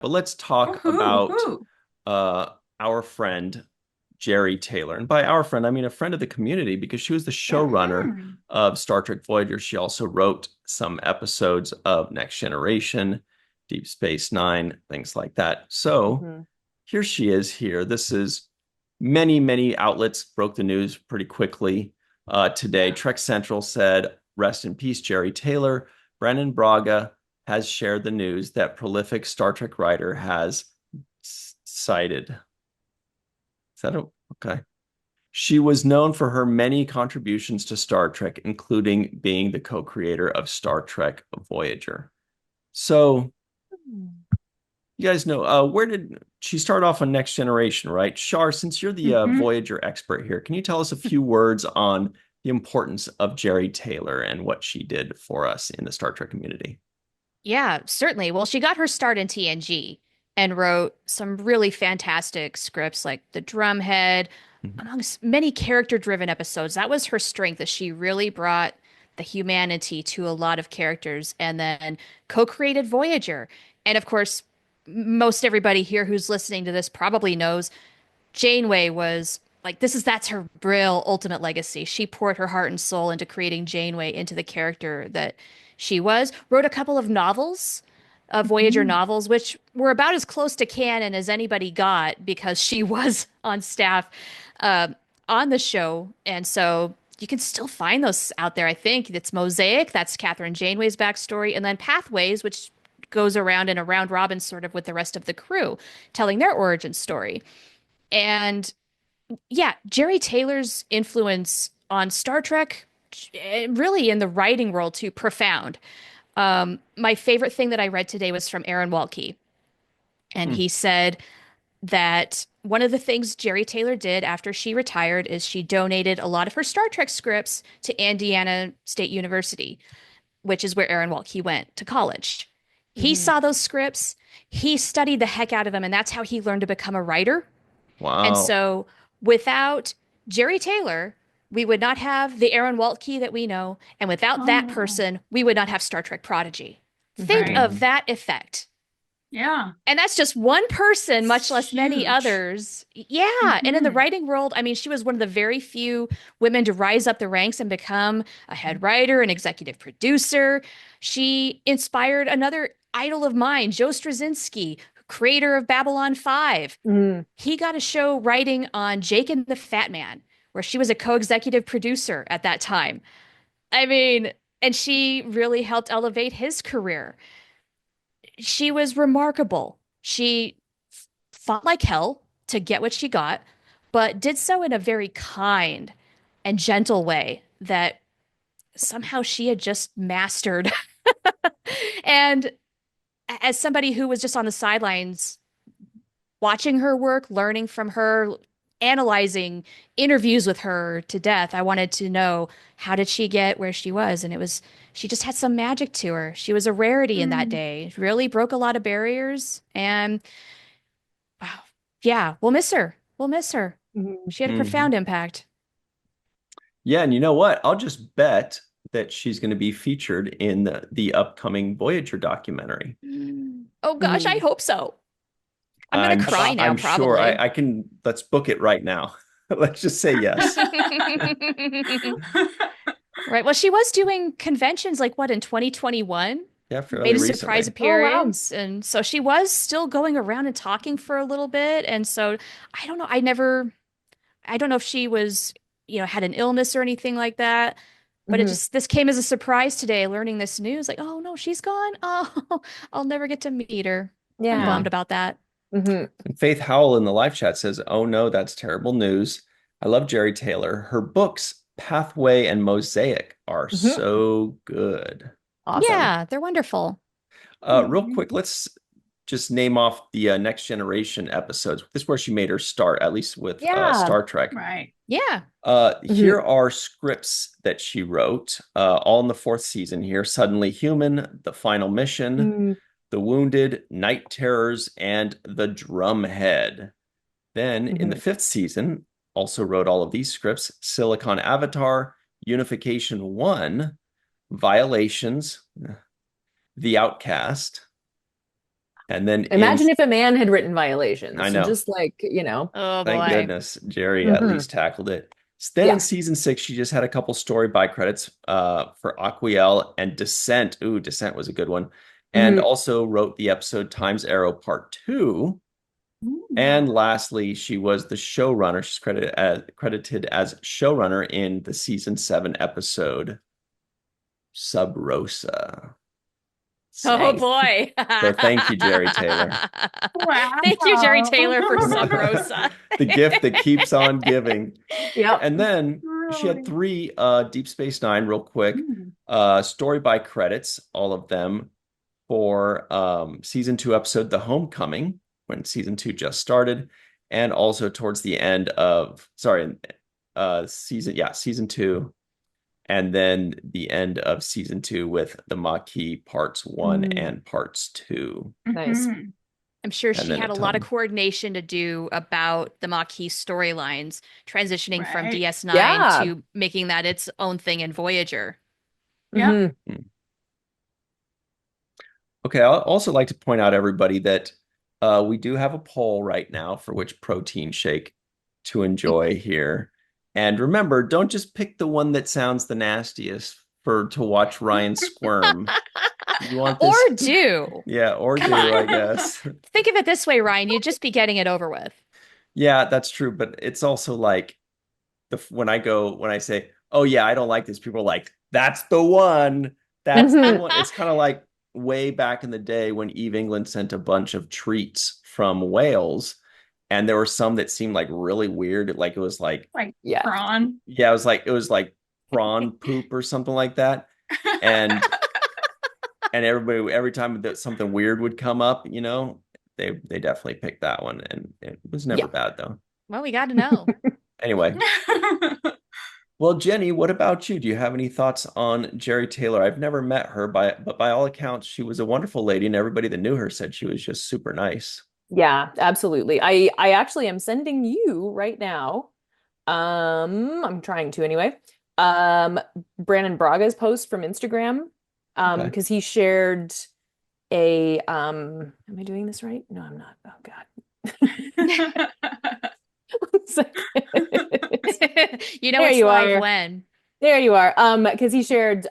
But let's talk about Woohoo. uh, our friend Jeri Taylor. And by our friend, I mean a friend of the community because she was the showrunner Mhm. of Star Trek Voyager. She also wrote some episodes of Next Generation, Deep Space Nine, things like that. So Mhm. here she is here. This is many outlets broke the news pretty quickly today. Trek Central said, rest in peace, Jeri Taylor. Brennan Braga has shared the news that prolific Star Trek writer has cited. Is that okay? She was known for her many contributions to Star Trek, including being the co-creator of Star Trek Voyager. So you guys know where did she start off on Next Generation, right? Shar, since you're the Mhm. Voyager expert here, can you tell us a few words on the importance of Jeri Taylor and what she did for us in the Star Trek community? Yeah, certainly. Well, she got her start in TNG and wrote some really fantastic scripts like The Drumhead, Mhm. amongst many character-driven episodes. That was her strength, that she really brought the humanity to a lot of characters and then co-created Voyager. And of course, most everybody here who's listening to this probably knows Janeway was like that's her real ultimate legacy. She poured her heart and soul into creating Janeway into the character that she was. Wrote a couple of novels, Voyager Mhm. novels, which were about as close to canon as anybody got because she was on staff uh, on the show, and so you can still find those out there. I think it's Mosaic, that's Catherine Janeway's backstory, and then Pathways, which goes around in a round robin sort of with the rest of the crew, telling their origin story. And yeah, Jeri Taylor's influence on Star Trek, really in the writing world too, profound. My favorite thing that I read today was from Aaron Waltke, and Hmm. he said that one of the things Jeri Taylor did after she retired is she donated a lot of her Star Trek scripts to Indiana State University, which is where Aaron Waltke went to college. He Mhm. saw those scripts, he studied the heck out of them, and that's how he learned to become a writer. And Wow. so without Jeri Taylor, we would not have the Aaron Waltke that we know. And without that Oh, person, we would not have Star Trek Prodigy. Think Mhm. right. of Mhm. that effect. Yeah. And that's just one person, It's much less many huge. others. Yeah. And in the Hmm. writing world, I mean, she was one of the very few women to rise up the ranks and become a head writer, an executive producer. She inspired another idol of mine, Joe Straczynski, creator of Babylon 5. Mhm. He got a show writing on Jake and the Fat Man, where she was a co-executive producer at that time. I mean, and she really helped elevate his career. She was remarkable. She fought like hell to get what she got, but did so in a very kind and gentle way that somehow she had just mastered. And as somebody who was just on the sidelines watching her work, learning from her, analyzing interviews with her to death, I wanted to know, how did she get where she was? And it was, she just had some magic to her. She was a rarity in that Mm. day. Really broke a lot of barriers. And wow, yeah, we'll miss her. We'll miss her. Mhm. She had a Mhm. profound impact. Yeah, and you know what? I'll just bet that she's going to be featured in the upcoming Voyager documentary. Oh gosh, I Mhm. hope so. I'm gonna I'm cry now, I'm sure probably. I can. Let's book it right now. Let's just say yes. Right. Well, she was doing conventions like what in 2021? Yeah, Made fairly a surprise recently. Oh wow. appearance. And so she was still going around and talking for a little bit. And so I don't know. I don't know if she was, had an illness or anything like that. But Mhm. this came as a surprise today, learning this news. Like, oh no, she's gone. Oh, I'll never get to meet her. I'm Yeah. bummed Yeah. about that. Mhm. And Faith Howell in the live chat says, "Oh no, that's terrible news. I love Jeri Taylor. Her books, Pathway and Mosaic, are Mhm. so good." Awesome. Yeah, they're wonderful. Real Mhm. quick, let's just name off the Next Generation episodes. This is where she made her start, at least with Yeah. Star Trek. Right. Yeah. Here Mhm. are scripts that she wrote, all in the fourth season here. Suddenly Human, The Final Mission, Mhm. The Wounded, Night Terrors, and The Drumhead. Then in the Mhm. fifth season, also wrote all of these scripts: Silicon Avatar, Unification 1, Violations, The Outcast, And then in, Imagine if a man had written Violations. I So know, just like, you know. Oh thank boy. goodness Jerry at Hmm. least tackled it. Then in Yeah. season 6, she just had a couple story by credits for Aquiel and Descent. Ooh, Descent was a good one. And Hmm. also wrote the episode Times Arrow Part 2. Ooh. And lastly, she was the showrunner. She's credited as showrunner in the season 7 episode Sub Rosa. Oh So, Nice. boy. so thank you, Jeri Taylor. Thank you, Jeri Wow. Taylor, for Sub Rosa. The gift that keeps on giving. Yep. And then she had Really. 3 Deep Space Nine, real quick. Ooh. Story by credits, all of them, for season 2 episode The Homecoming, when season 2 just started, and also towards the end of, sorry, season 2, and then the end of season 2 with the Maquis parts 1 Mm, and parts 2, nice. Mhm. I'm sure and she then a had a lot of ton. coordination to do about the Maquis storylines, transitioning from Right. DS9 Yeah. to making that its own thing in Voyager. Yep. Hmm. Okay, I'd also like to point out, everybody, that we do have a poll right now for which protein shake to enjoy here. And remember, don't just pick the one that sounds the nastiest for to watch Ryan squirm. You want Or this, do. yeah, or Come do, I on. guess. Think of it this way, Ryan. You'd just be getting it over with. Yeah, that's true, but it's also like when I say, "Oh yeah, I don't like this," people are like, "That's the one. That's the Hmm. one." It's kind of like way back in the day when Eve England sent a bunch of treats from Wales, and there were some that seemed like really weird. Like it was like, Like Yeah. prawn. yeah, it was like prawn poop or something like that. And everybody, every time that something weird would come up, they definitely picked that one, and it was never Yeah. bad though. Well, we got to know. Anyway. Well, Jenny, what about you? Do you have any thoughts on Jeri Taylor? I've never met her, but by all accounts, she was a wonderful lady, and everybody that knew her said she was just super nice. Yeah, absolutely. I actually am sending you right now. I'm trying to anyway. Um, Brandon Braga's post from Instagram. Okay. Because he shared a am I doing this right? No, I'm not. Oh God. One second. You know There it's you live are. when. There you are. Because he shared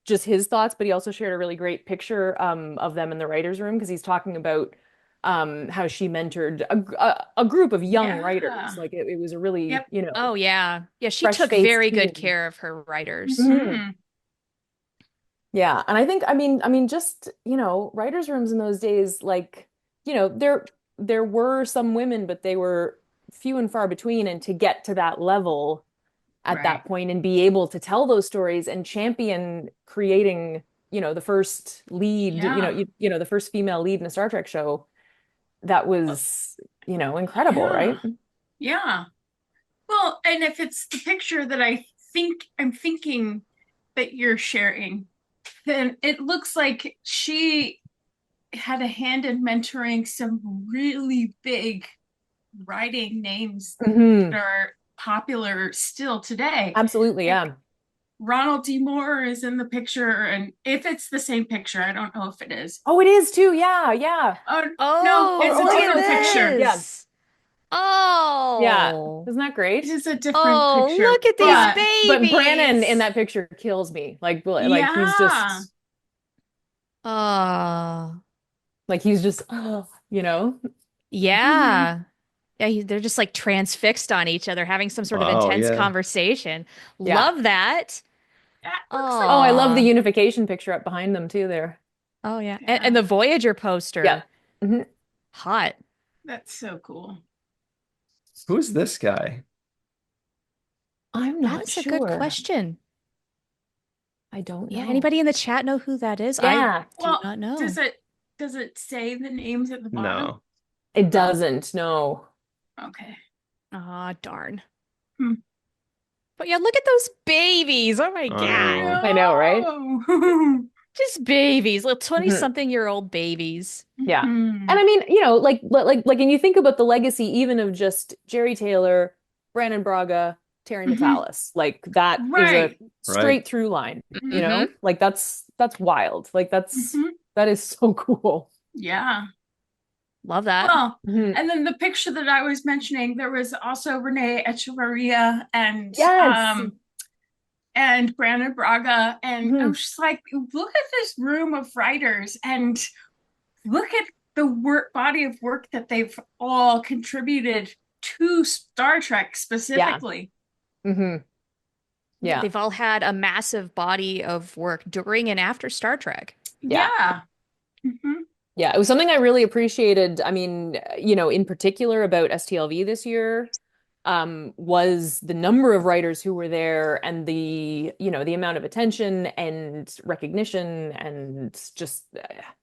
just his thoughts, but he also shared a really great picture of them in the writers' room because he's talking about how she mentored a group of young writers. Yeah. Like it was a really, Yep. Oh yeah. Yeah, she took fresh-faced very good team. care of her writers. Mhm. Mhm. Yeah, and I think I mean just, writers' rooms in those days, like, there were some women, but they were few and far between, and to get to that level at Right. that point and be able to tell those stories and champion creating, the first lead, Yeah. the first female lead in a Star Trek show, that was, incredible, Yeah. right? Yeah. Well, and if it's the picture that I think I'm thinking that you're sharing, then it looks like she had a hand in mentoring some really big writing names Hmm. that are popular still today. Absolutely, Like yeah. Ronald D. Moore is in the picture, and if it's the same picture, I don't know if it is. Oh, it is too. Yeah, yeah. Oh no, Oh, it's a Or look no, at different it's not him. picture. Yeah. this. Yeah. Oh. Isn't that It great? is a different Oh, picture, look at these Yeah. but But Brannon in babies. that picture kills me. Like he's yeah, just Oh. oh, you know? Yeah. Yeah, they're just like transfixed on each other, having some sort of Wow, intense yeah. conversation. Yeah. Love that. that looks like Oh, I love the Oh. unification picture up behind them too there. Oh yeah. And yeah, the Voyager Yeah. poster. Mhm. Hot. that's so cool. Who's this guy? I'm That not is a good sure. question. I don't Yeah, know. anybody in the chat know who that is? I Yeah, do Well, not does know. it say the names at the bottom? No. it No. doesn't. No. Okay. Ah, darn. Hmm. But yeah, look at those babies. Oh my I I God. know. I know, right? know. Just babies, little Mhm. 20-something-year-old babies. Yeah. And Mhm. I mean, and you think about the legacy even of just Jeri Taylor, Brandon Braga, Terry Mhm. Matalas. Like that is a Right. Right. straight through line, Mhm. Like that's wild. Like Mhm. that is so cool. Yeah. Love that. Well, Mhm. and then the picture that I was mentioning, there was also Renee Echevarria Yes. and Brandon Braga, and I Mhm. was just like, look at this room of writers, and look at the body of work that they've all contributed to Star Trek Yeah. specifically. hmm Yeah. They've all had a massive body of work during and after Star Trek. Yeah. Yeah. Mhm. Yeah. It was something I really appreciated. I mean, in particular about STLV this year, was the number of writers who were there and the amount of attention and recognition and just,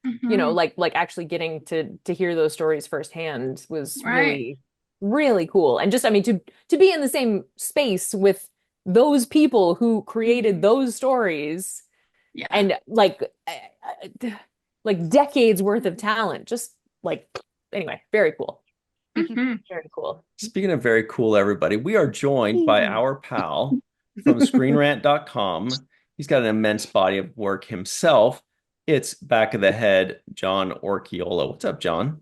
Mhm. like actually getting to hear those stories firsthand was Right. really, really cool. And just, I mean, to be in the same space with those people who created Mhm. those stories Yeah. and like decades worth of talent, just like anyway, very cool. Mhm. Very cool. Speaking of very cool, everybody, we are joined by Mhm. our pal from screenrant.com. He's got an immense body of work himself. It's back of the head, John Orchiola. What's up, John?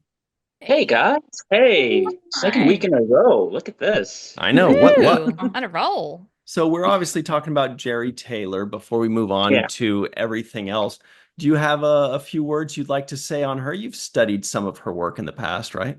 Hey guys. Hey, second week Hi. in a row. Look at this. I know what. Woo! On a roll. So we're obviously talking about Jeri Taylor before we move on Yeah. to everything else. Do you have a few words you'd like to say on her? You've studied some of her work in the past, right?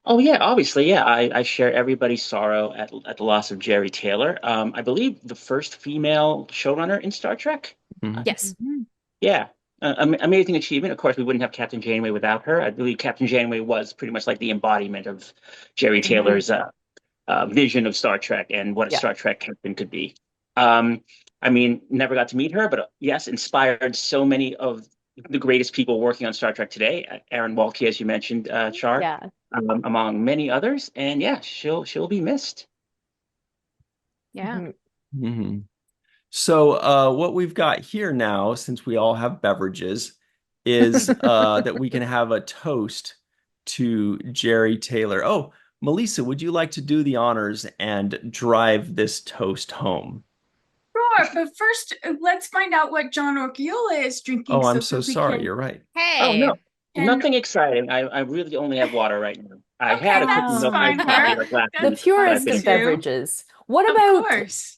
Oh yeah, obviously, yeah. I share everybody's sorrow at the loss of Jeri Taylor. I believe the first female showrunner in Star Trek. Mhm. Yes. Mhm. Yeah. Amazing achievement. Of course, we wouldn't have Captain Janeway without her. I believe Captain Janeway was pretty much like the embodiment of Jeri Mhm. Taylor's vision of Star Trek and what a Yeah. Star Trek captain could be. Um, I mean, never got to meet her, but yes, inspired so many of the greatest people working on Star Trek today. Aaron Walke, as you mentioned, Char, Yeah. among many others. And yeah, she'll be missed. Yeah. Mhm. So, what we've got here now, since we all have beverages, is that we can have a toast to Jeri Taylor. Oh, Melissa, would you like to do the honors and drive this toast home? Sure, but first, let's find out what John Orchiola is drinking Oh, I'm so so that we sorry. You're right. Oh Hey. no, can. nothing exciting. I really only have water right now. I had Okay, a cookie that's milk fine. iced Oh, coffee We're like last the that's week, but I purest fine of finished it. too. beverages. Of course.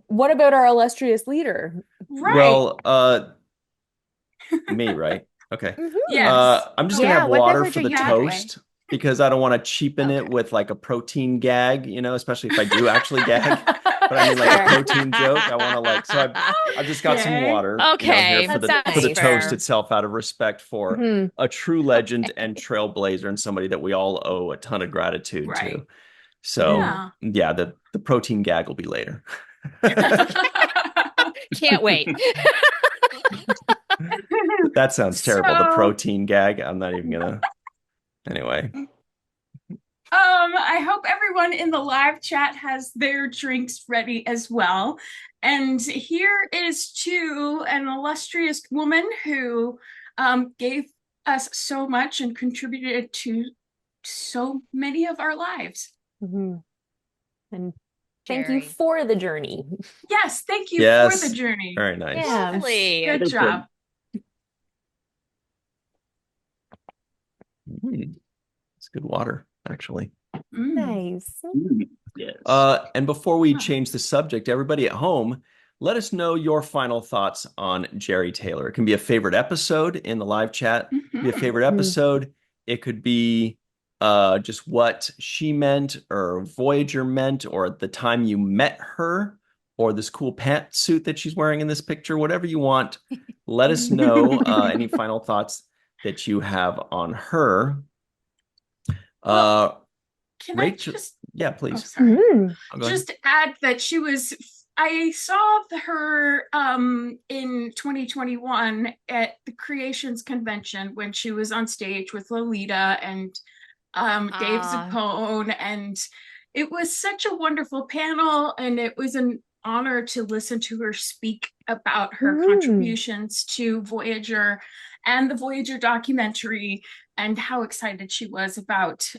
What about our illustrious leader? Right. Well, me, right? Okay. Hmm Yes. I'm just gonna Okay. Yeah, have what water beverage for are the you giving Got it. away? toast because I don't want to cheapen it Okay. with like a protein gag, especially if I do actually gag. But I mean like a Fair. protein joke. I want to like so I've just got some Okay. water, here Okay, for That's the that's nice. toast fair. itself out of respect for hmm a true legend Okay. and trailblazer and somebody that we all owe a ton of gratitude Right. to. So hmm Yeah. yeah, the protein gag will be later. Can't wait. That sounds terrible. The So, protein gag. I'm not even gonna. Anyway. I hope everyone in the live chat has their drinks ready as well. And here is to an illustrious woman who gave us so much and contributed to so many of our lives. hmm And thank you Jerry. for the journey. Yes, thank you for the Yes. journey. Very nice. Yeah. Lovely. Good It is good. job. It's good water, actually. Mm. Nice. Yes. And before we Huh. change the subject, everybody at home, let us know your final thoughts on Jeri Taylor. It can be a favorite episode in the live chat. It could be a Mhm. favorite Mhm. episode. It could be just what she meant or Voyager meant or the time you met her or this cool pantsuit that she's wearing in this picture, whatever you want. Let us know any final thoughts that you have on her. Well, Uh, can I Rachel, just, yeah, oh, please. sorry. Mhm. Go ahead. Just add that I saw her in 2021 at the Creations Convention when she was on stage with Lolita and Dave Ah, Zappone, and it was such a wonderful panel, and it was an honor to listen to her speak about her Mhm. contributions to Voyager and the Voyager documentary and how excited she was about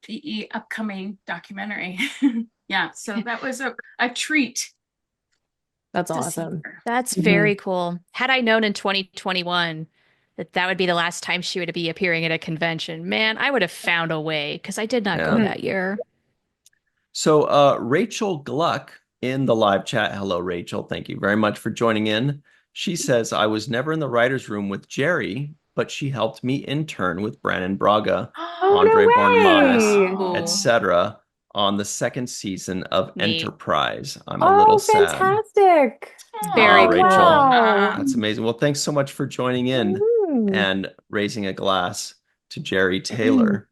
the upcoming documentary. Yeah, so that was a treat That's to see awesome. her. that's Mhm. very cool. Had I known in 2021 that would be the last time she would be appearing at a convention. Man, I would have found a way because I did not go Yeah. that year. So Rachel Gluck in the live chat. Hello, Rachel. Thank you very much for joining in. She says, I was never in the writer's room with Jeri, but she helped me intern with Brandon Braga, Oh, Andre no Bornemanus, way. Cool. etc. on the second season of Neat. Enterprise. I'm a little Oh, sad. fantastic. Very Oh, Rachel, cool. wow. that's amazing. Well, thanks so much for joining in Mhm. and raising a glass to Jeri Taylor.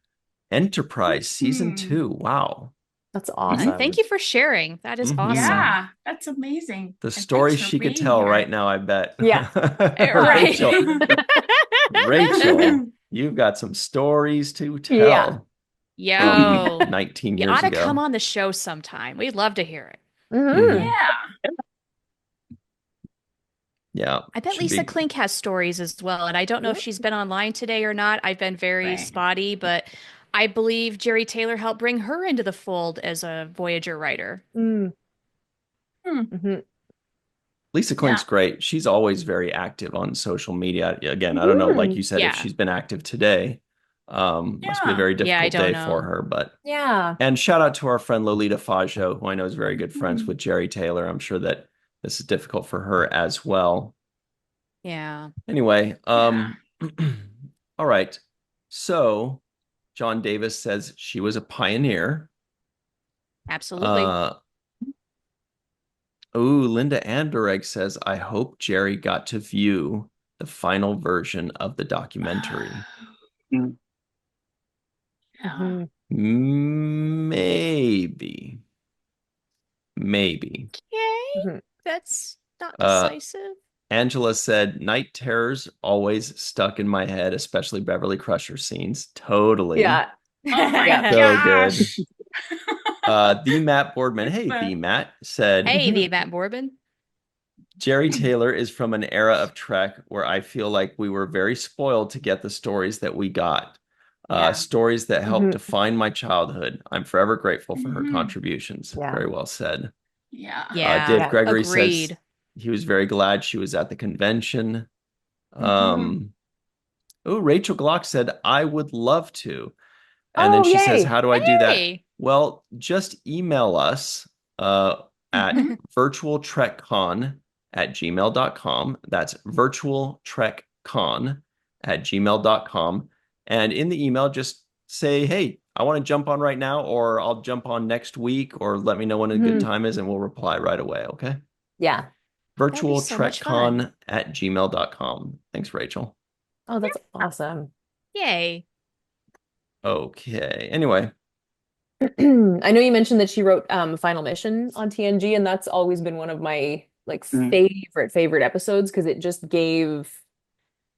Enterprise season Mhm. 2. Wow. That's Thank awesome. you for sharing. That is Mhm. awesome. Yeah, that's amazing. The And thanks story for she could being tell right here. now, I bet. Yeah. Right. Rachel, Rachel, you've got some stories to Yeah. tell from Yo, 19 you years ought to come ago. on the show sometime. We'd love to hear it. Hmm. Mhm. Yeah. Yeah, I bet should Lisa be. Klink has stories as well, and I don't know if she's been online today or not. I've been very Right. spotty, but I believe Jeri Taylor helped bring her into the fold as a Voyager writer. Mm. Hmm. Hmm. Lisa Yeah. Klink's great. She's always very active on social media. Again, I don't know, like Hmm. you said, if Yeah. she's been active today. Must be a Yeah. very Yeah, I difficult don't day for know. her, but Yeah. and shout out to our friend Lolita Fajo, who I know is very good friends Mhm. with Jeri Taylor. I'm sure that this is difficult for her as well. Yeah, Anyway, Yeah. all right. So John Davis says she was a pioneer. absolutely. Uh, Linda Anderegg says, I hope Jeri got to view the final version of the documentary. Mm. Yeah. Hmm. Maybe. Maybe. Okay, Hmm. that's not Uh, decisive. Angela said, Night Terrors always stuck in my head, especially Beverly Crusher scenes. Totally. Yeah. Oh my Yeah. So good. gosh. The Matt Boardman, hey, The- the Matt said, Hey, Mhm. the Matt Borbin. Jeri Taylor is from an era of Trek where I feel like we were very spoiled to get the stories that we got. Yeah. Stories that helped Mhm. define my childhood. I'm forever grateful for her Mhm. contributions. Yeah. Very well said. Yeah. Yeah, Dave Yeah. Gregory says agreed. he was very glad she was at the convention. Mhm. Rachel Glock said, I would love to. And then Oh, she says, yay. how do I do that? Hey. Well, just email us at Mhm. virtualtrekcon@gmail.com. That's virtualtrekcon@gmail.com. And in the email, just say, hey, I want to jump on right now, or I'll jump on next week, or let me know when a good Mhm. time is, and we'll reply right away. Okay. Yeah. That'd be so much fun. Virtualtrekcon@gmail.com. Thanks, Rachel. Oh, that's awesome. Yay. Okay. Anyway. I know you mentioned that she wrote Final Mission on TNG, and that's always been one of my like Mm. favorite episodes because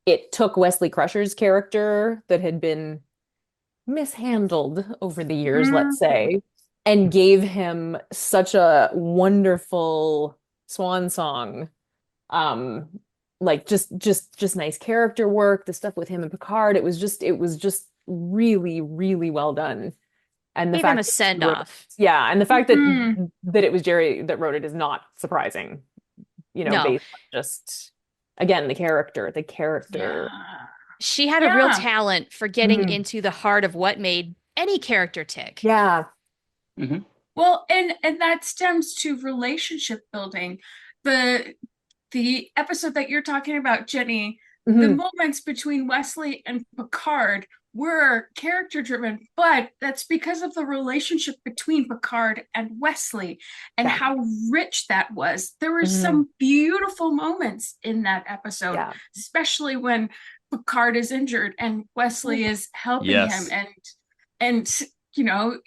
it took Wesley Crusher's character that had been mishandled over the years, let's Mhm. say, and gave him such a wonderful swan song. Um, like just nice character work, the stuff with him and Picard, it was just really, really well done. And the Gave him a fact that she send wrote, off. yeah, and the fact that Mhm. it was Jeri that wrote it is not surprising, No, based on just again the character. Yeah. she had a real Yeah. talent for getting Mhm. into the heart of what made any character tick. Yeah. Mhm. Well, and that stems to relationship building. The the episode that you're talking about, Jenny, the Hmm. moments between Wesley and Picard were character driven, but that's because of the relationship between Picard and Wesley and Yeah. how rich that was. There were Hmm. some beautiful moments in that episode, Yeah. especially when Picard is injured and Wesley is helping him Yes. and you know,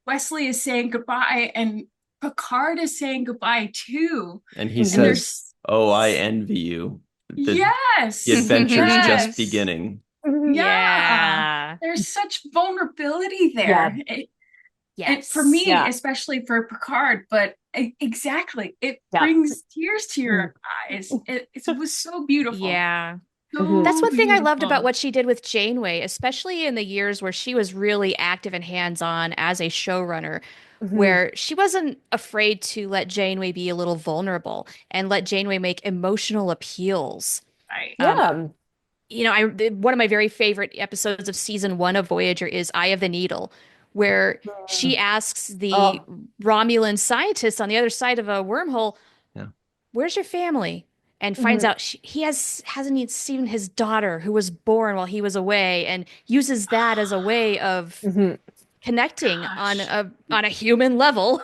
Wesley is saying goodbye and Picard is saying goodbye too. And he And Hmm. says, there's oh, I envy you. The yes, adventure's just yes, beginning. yeah. Yeah. There's such vulnerability Yeah. there. And for Yes. me, Yeah. especially for Picard, but exactly, it Yeah. brings tears to Mhm. your eyes. It was so beautiful. Yeah. Mhm. That's So one thing I loved about beautiful. what she did with Janeway, especially in the years where she was really active and hands-on as a showrunner, Mhm. where she wasn't afraid to let Janeway be a little vulnerable and let Janeway make emotional appeals. Right. Um, Yeah. one of my very favorite episodes of season 1 of Voyager is Eye of the Needle, where she asks the Oh, Romulan scientists on the other side of a wormhole, Yeah. "Where's your family?" And finds mhm. out he hasn't even seen his daughter who was born while he was away, and uses that as a way of Mhm. connecting on Gosh. a human level,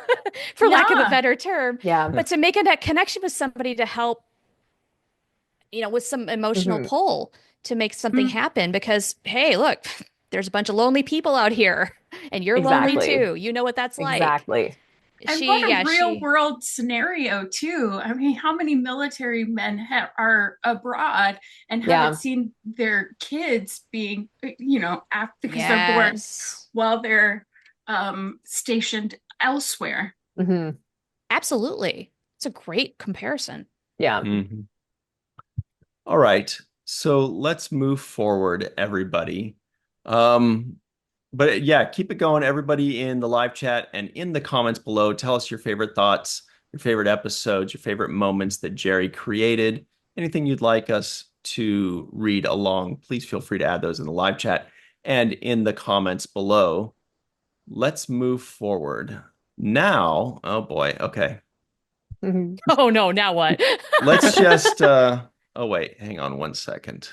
for lack of a Yeah. better term, Yeah. but to make a that connection with somebody to help, with some emotional Mhm. pull to make something Mm. happen. Because, hey, look, there's a bunch of lonely people out here, and you're lonely Exactly. too. You know what that's like. Exactly. And what a real She, world scenario, too. I mean, how many military men are abroad and haven't Yeah. seen their kids being, because they're born yes, while they're stationed elsewhere? Mhm. absolutely. It's a great comparison. Yeah. Mhm. All right. So let's move forward, everybody. Um, but yeah, keep it going, everybody in the live chat and in the comments below. Tell us your favorite thoughts, your favorite episodes, your favorite moments that Jeri created. Anything you'd like us to read along, please feel free to add those in the live chat and in the comments below. Let's move forward. Now, oh boy, okay. Mhm. Oh no, now what? Let's just oh wait, hang on one second.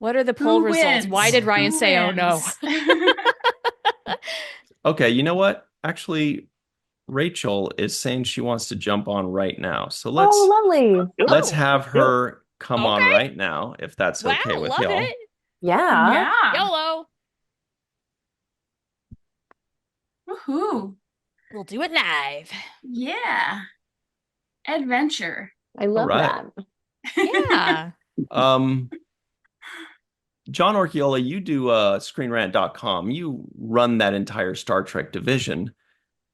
What are the poll Who results? Why wins? did Ryan Who say, "Oh no"? wins? Okay, you know what? Actually, Rachel is saying she wants to jump on right now. So let's Oh, lovely. let's Oh, have her come on okay. right now, if that's Wow, okay with love y'all. it. Yeah. Yeah. YOLO. Woohoo. We'll do it live. Yeah. Adventure. I All love right. that. Yeah. Um, John Orchiola, you do screenrant.com. You run that entire Star Trek division.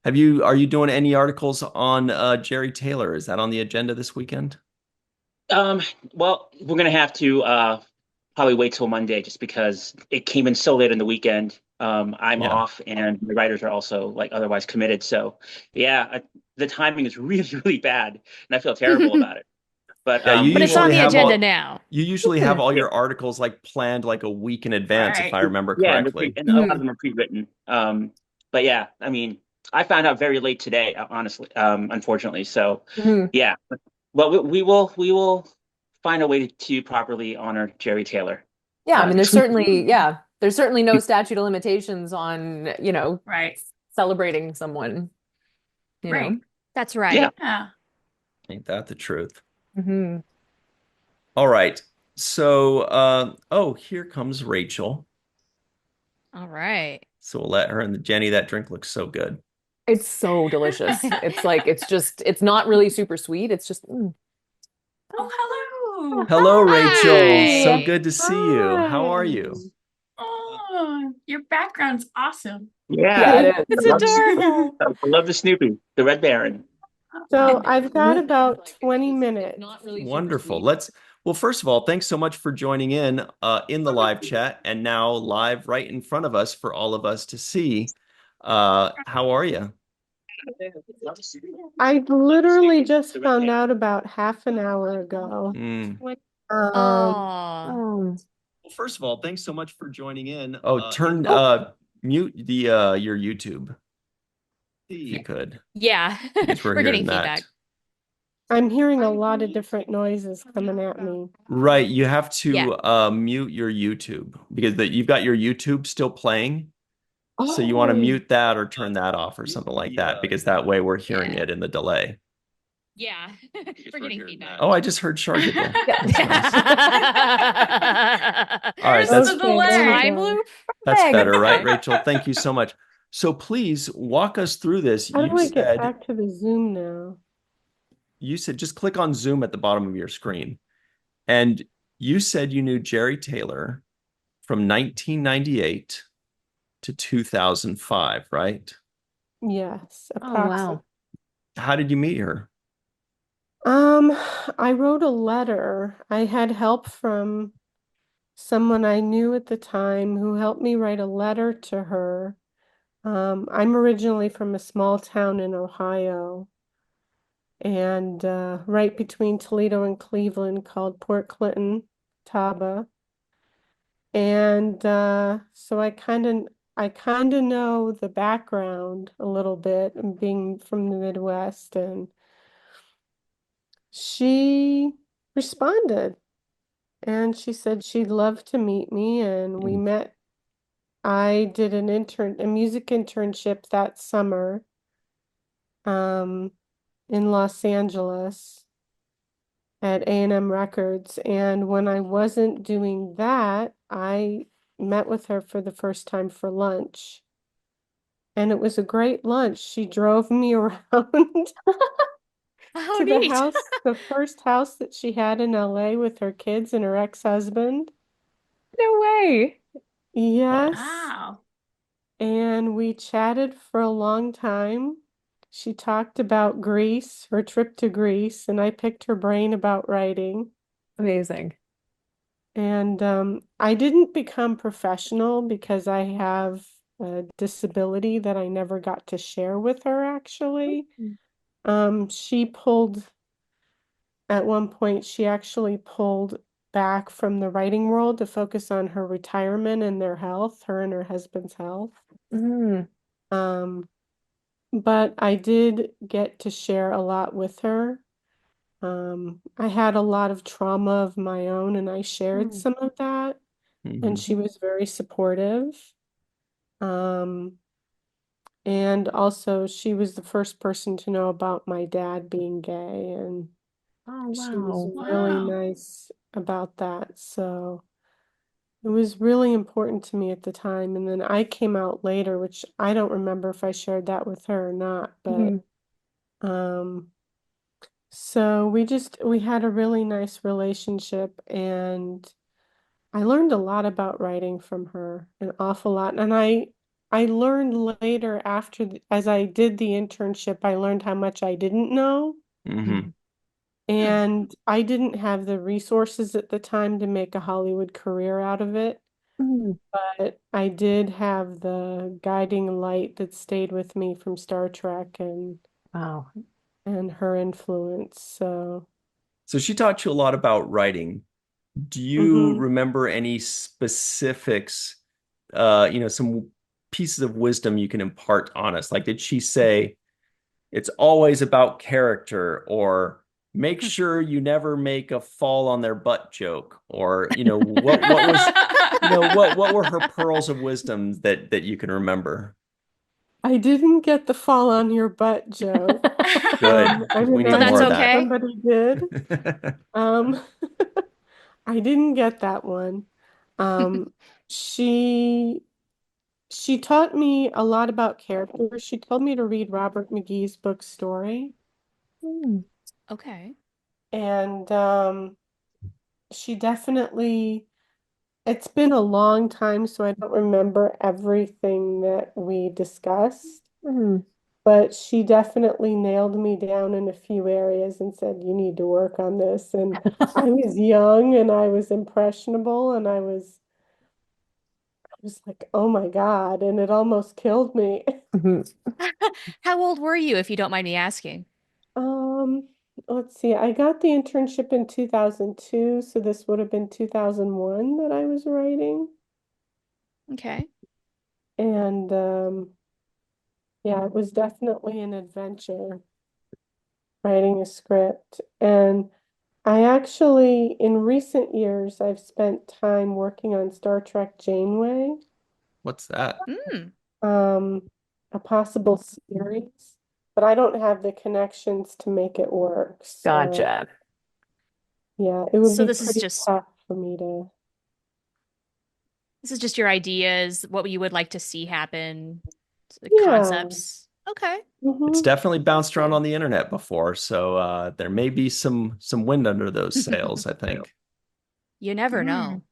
Are you doing any articles on Jeri Taylor? Is that on the agenda this weekend? Um, well, we're gonna have to probably wait till Monday just because it came in so late in the weekend. I'm Yeah. off and the writers are also like otherwise committed. So yeah, the timing is really, really bad, and I feel terrible about it. But Yeah, But it's on the agenda now. you usually have all yeah, your articles like planned like a week in advance, if Right. I remember yeah, correctly. and a lot of Mhm. them are pre-written. But yeah, I mean, I found out very late today, honestly, unfortunately. So Mhm. yeah, well, we will find a way to properly honor Jeri Taylor. Yeah, I mean, This week. there's certainly no statute of limitations on, Right. celebrating someone, you Right. know. That's Yeah. right. Yeah. Ain't that the truth? Hmm. All right. So, oh, here comes Rachel. All right. So we'll let her and the Jenny. That drink looks so good. It's so delicious. It's not really super sweet. It's just, Oh, hello. Hello, Rachel. So Hi. good to see you. How are Hi. you? Oh, your background's awesome. yeah, Yeah. it It's I love, adorable. I love the Snoopy, the Red Baron. So And I've got about 20 minutes. Wonderful. Well, first of all, thanks so much for joining in the live chat and now live right in front of us for all of us to see. How are you? I literally just found out about half an hour ago. Mm. Um, Oh, um, Well, first of all, thanks so much for joining in. Oh, turn mute the your YouTube if you could, yeah. because we're We're getting hearing that. feedback. I'm hearing a lot of different noises coming at me. Right, you have Yeah. to mute your YouTube because you've got your YouTube still playing. So you want to Oh, mute that or turn that off or something like that because that way we're hearing Yeah. it in the delay. Yeah. We're getting feedback. Oh, I just heard Char get there. yeah. That's nice. All right, there's that's the okay, there we delay. Time go. loop? that's Perfect. better, right, Rachel? Thank you so much. So please walk us through this. How do I get back to the Zoom now? You said just click on Zoom at the bottom of your screen. And you said you knew Jeri Taylor from 1998 to 2005, right? Yes, Oh, approximately. wow. How did you meet her? Um, I wrote a letter. I had help from someone I knew at the time who helped me write a letter to her. I'm originally from a small town in Ohio. and right between Toledo and Cleveland called Port Clinton, Taba. And so I kind of know the background a little bit and being from the Midwest, and she responded and she said she'd love to meet me, and we met. I did a music internship that summer um, in Los Angeles at A&M Records. And when I wasn't doing that, I met with her for the first time for lunch. And it was a great lunch. She drove me around Oh, to the neat. house, the first house that she had in LA with her kids and her ex-husband. No way. Yes. Wow. And we chatted for a long time. She talked about Greece, her trip to Greece, and I picked her brain about writing. Amazing. And I didn't become professional because I have a disability that I never got to share with her, actually. She pulled, at one point, she actually pulled back from the writing world to focus on her retirement and their health, her and her husband's health. Mm. Um, but I did get to share a lot with her. I had a lot of trauma of my own, and I shared Mm. some of that, and she was very supportive. Um, and also, she was the first person to know about my dad being gay, and Oh, she was wow. really Wow. nice about that. So it was really important to me at the time. And then I came out later, which I don't remember if I shared that with her or not, but Mhm. um, so we had a really nice relationship, and I learned a lot about writing from her, an awful lot. And I learned later as I did the internship, I learned how much I didn't know. Mm-hmm. Hmm. And I didn't have the resources at the time to make a Hollywood career out of it, Mm. but I did have the guiding light that stayed with me from Star Trek Wow. and her influence. So, So she taught you a lot about writing. Do you mhm. remember any specifics, some pieces of wisdom you can impart on us? Like, did she say it's always about character, or make sure you never make a fall on their butt joke, or what were her pearls of wisdom that you can remember? I didn't get the fall on your butt joke. Good. I'd We So need that's more of imagine that. okay. somebody did. Um, I didn't get that one. Um, she she taught me a lot about character. She told me to read Robert McGee's book Story, Mm. Okay. and she definitely. It's been a long time, so I don't remember everything that we discussed. Mm. But she definitely nailed me down in a few areas and said, you need to work on this. And I was young and I was impressionable and I was like, oh my God. And it almost killed me. Mhm. How old were you, if you don't mind me asking? Um, let's see. I got the internship in 2002, so this would have been 2001 that I was writing. Okay. And yeah, it was definitely an adventure writing a script. And I actually, in recent years, I've spent time working on Star Trek Janeway, What's that? Mm. um, a possible series, but I don't have the connections to make it work. So, Gotcha. yeah, it would So be this is pretty just tough for me to. this is just your ideas, what you would like to see happen, the Yeah. concepts. Okay. It's Hmm. definitely bounced around on the internet before, so there may be some wind under those sails, I think. You never Hmm. know.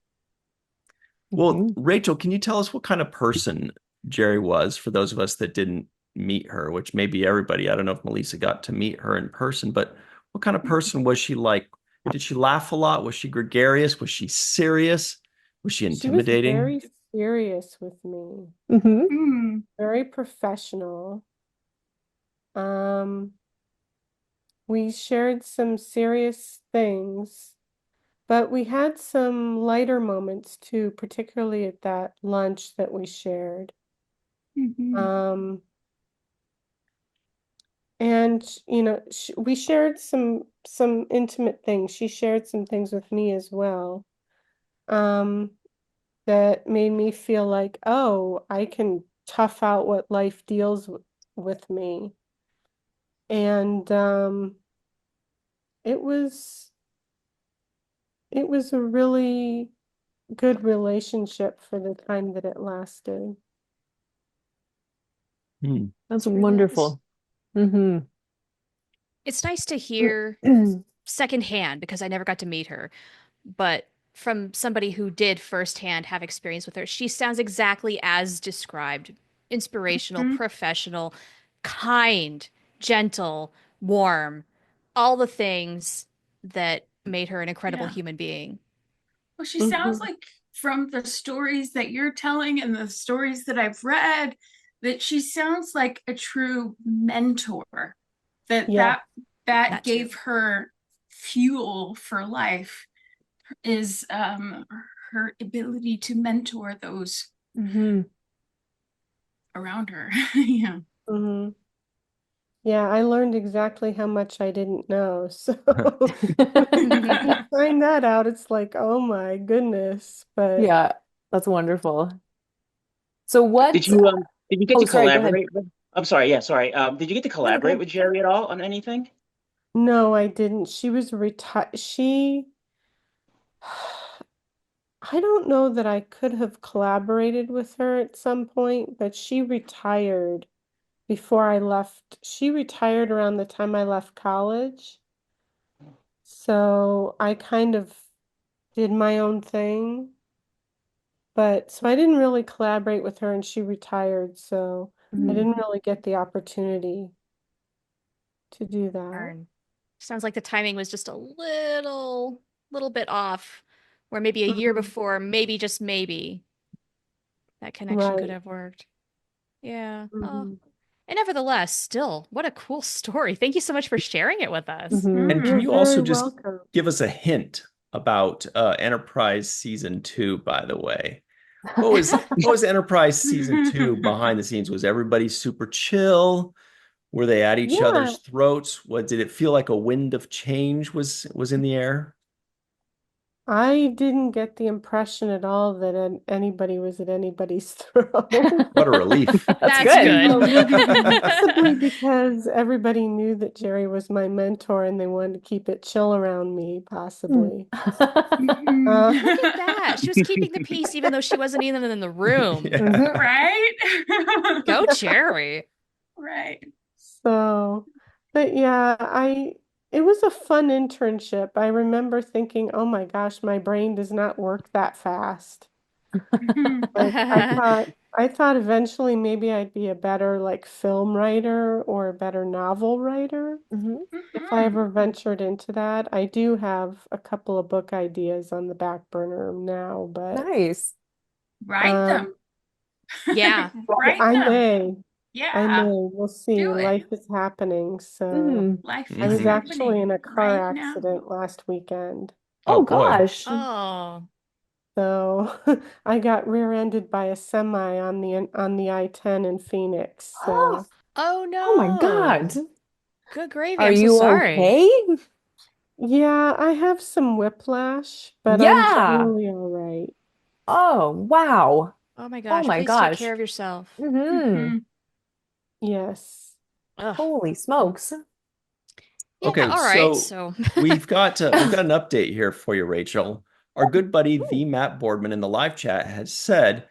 Well, Mhm. Rachel, can you tell us what kind of person Jeri was for those of us that didn't meet her, which may be everybody. I don't know if Melissa got to meet her in person, but what kind of person was she like? Did she laugh a lot? Was she gregarious? Was she serious? Was she She was intimidating? very serious with me, Mhm. Hmm. very professional. Um, We shared some serious things, but we had some lighter moments too, particularly at that lunch that we shared. Mhm. And we shared some intimate things. She shared some things with me as well. That made me feel like, oh, I can tough out what life deals with me. And it was a really good relationship for the time that it lasted. That's It really is. wonderful. Mm-hmm. It's nice to hear secondhand because I never got to meet her, but from somebody who did firsthand have experience with her, she sounds exactly as described. Inspirational, Mhm. professional, kind, gentle, warm, all the things that made her an incredible Yeah. human being. Well, she sounds Mhm. like from the stories that you're telling and the stories that I've read, that she sounds like a true mentor. That Yeah. that that That too. gave her fuel for life is her ability to mentor those Mm-hmm. around her. Yeah. Mhm. Yeah, I learned exactly how much I didn't know. So when you find that out, it's like, oh my goodness. But Yeah, that's wonderful. So Did what? you get Oh, to sorry, go ahead. collaborate with? I'm sorry. Yeah, sorry. Did you get to No, no, go collaborate ahead. with Jerry at all on anything? no, I didn't. She was retired. I don't know that I could have collaborated with her at some point, but she retired before I left. She retired around the time I left college. So I kind of did my own thing. But so I didn't really collaborate with her and she retired, so I Mhm. didn't really get the opportunity to do that. Darn. Sounds like the timing was just a little bit off, where maybe a year Mhm. before, maybe just maybe that connection could Right. have worked. Yeah. Oh. Mhm. And nevertheless, still, what a cool story. Thank you so much for sharing it with us. Mhm. And can You're you very also just welcome. give us a hint about Enterprise season two, by the way? What was Enterprise season two behind the scenes? Was everybody super chill? Were they at each Yeah, other's throats? What did it feel like a wind of change was in the air? I didn't get the impression at all that anybody was at anybody's throat. What a relief. That's That's good. good. Possibly because everybody knew that Jerry was my mentor and they wanted to keep it chill around me, possibly. Uh, Look at that. She was keeping the peace even though she wasn't even in the room. Yeah. Mhm. Right? Go, Jerry. Right. So, but yeah, it was a fun internship. I remember thinking, oh my gosh, my brain does not work that fast. Like I thought eventually maybe I'd be a better like film writer or a better novel writer Mhm. if I ever ventured into that. I do have a couple of book ideas on the back burner now, but Nice. Write them. um Yeah. Write I them. may. I may. Yeah. We'll see. Do it. Life is happening. So Mhm. Life I is was Mhm. actually in happening a car right now. accident last weekend. Oh Oh boy. gosh. Oh. So I got rear-ended by a semi on the I-10 in Phoenix. So Oh Oh my no. God. Good gravy. Are I'm so you sorry. okay? yeah, I have some whiplash, but I'm Yeah. generally all right. Oh, wow. Oh my Oh gosh. my Please take care gosh. of yourself. Hmm. Mhm. Yes. Ugh. Holy smokes. Yeah, Okay, all right. so So we've got an update here for you, Rachel. Our good buddy, the Matt Boardman in the live chat has said,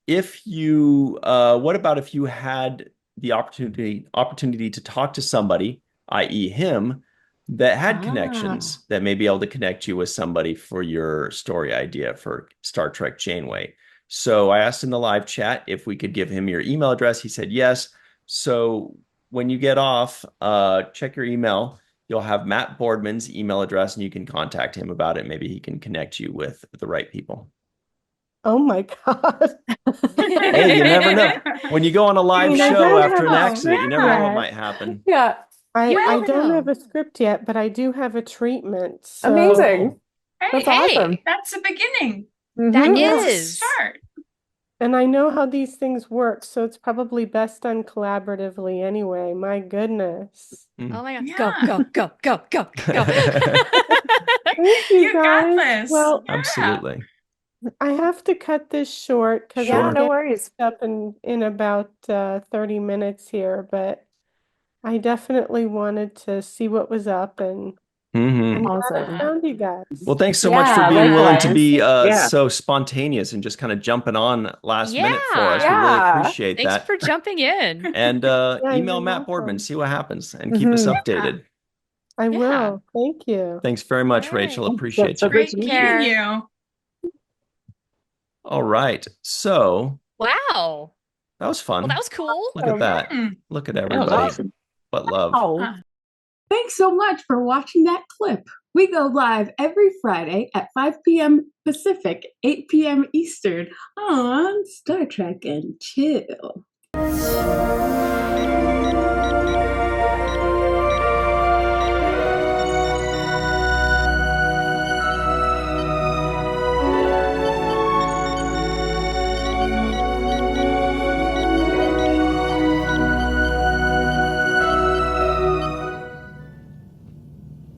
if you what about if you had the opportunity to talk to somebody, i.e. him, that had Ah. connections that may be able to connect you with somebody for your story idea for Star Trek Janeway. So I asked in the live chat if we could give him your email address. He said yes. So when you get off, check your email. You'll have Matt Boardman's email address and you can contact him about it. Maybe he can connect you with the right people. Oh my God. Hey, you never know. When you go on a I live mean, I show don't after have an a Oh, accident, you never know what yeah. secret. might happen. Yeah. I never don't have know. a script yet, but I do have a treatment. So Amazing. That's Hey, awesome. that's the beginning. That Mhm. That's a is. start. and I know how these things work, so it's probably best done collaboratively anyway. My goodness. Oh my God. Yeah. Go, go, go, go, go, go. Thank you You got guys. this. Well, Yeah. Absolutely. I have to cut this short because Yeah, I'm no getting worries. up in about 30 minutes here, but I definitely wanted to see what was up, and Hmm. I'm glad I Awesome. found you guys. Well, thanks so much for Yeah, being willing to likewise. be Yeah. so spontaneous and just kind of jumping on last minute for us. We Yeah. really Yeah. appreciate Thanks that. for jumping in. And Yeah, email you're Matt Boardman, welcome. see what happens, and keep us Mhm. updated. I Yeah. will. Thank you. Thanks very much, All Rachel. right. Appreciate So you. great Great to meet meeting Care. you. All right. So Wow. that was Well, that fun. was cool. Look at that. Mm. Look at That was everybody. awesome. What love. Oh. Thanks so much for watching that clip. We go live every Friday at 5 p.m. Pacific, 8 p.m. Eastern on Star Trek and Chill.